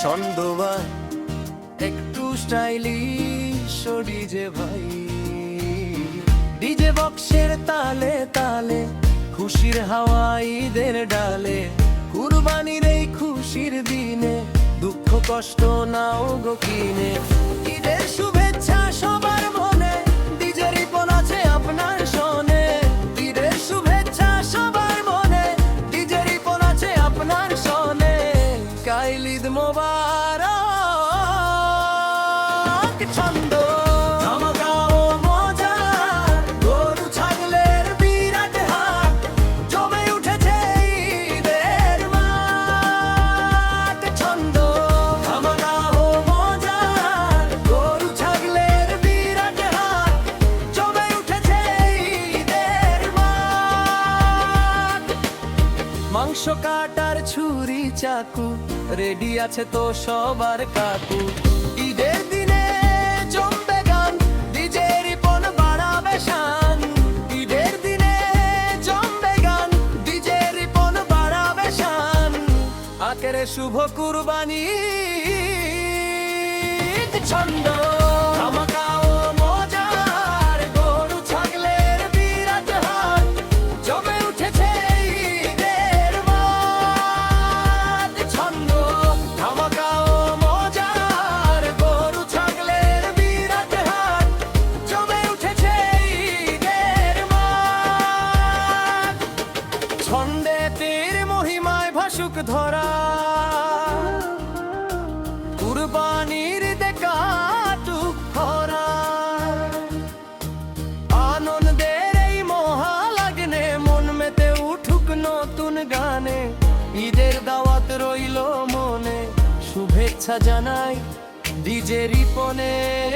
ছন্দবান একটু stylish DJ ভাই, DJ বক্সের তালে তালে খুশির হাওয়া ঈদের ডালে, কুরবানির এই খুশির দিনে দুঃখ কষ্ট নাও গো কিনে। ঈদের শুভেচ্ছা সবার মনে, ডিজে রিপন আছে আপনার শোনে। ঈদের শুভেচ্ছা সবার মনে, ডিজে রিপন আছে আপনার শোনে। কাইল ঈদ মোবারক, ছন্দ ধামাকাও মজার, গরু ছাগলের বিরাট হাট, জমে উঠেছে ঈদের মাঠ। ছন্দ ধামাকাও মজার, গরু ছাগলের বিরাট হাট, জমে উঠেছে ঈদের মাঠ। মাংস কাটার ছুরি চাকু রেডি আছে তো সবার কাকু। ঈদের দিনে জমবে গান, ডিজে রিপন বাড়াবে শান। ঈদের দিনে জমবে গান, ডিজে রিপন বাড়াবে শান। আখেরে শুভ কুরবানি ছন্দ ধামাকাও মজার, গরু ছাগলের বিরাট হাট, জমে উঠেছে ঈদের মাঠ। ছন্দ ধামাকাও মজার, গরু ছাগলের বিরাট হাট, জমে উঠেছে ঈদের মাঠ। ছন্দে তীর মহিমায় ভাসুক ধরা, কুরবানির দেখাটুক খরা। আনন্দের এই মহালগ্নে মন মেতে উঠুক নতুন গানে। ঈদের দাওয়াত রইল মনে, শুভেচ্ছা জানাই ডিজে রিপনের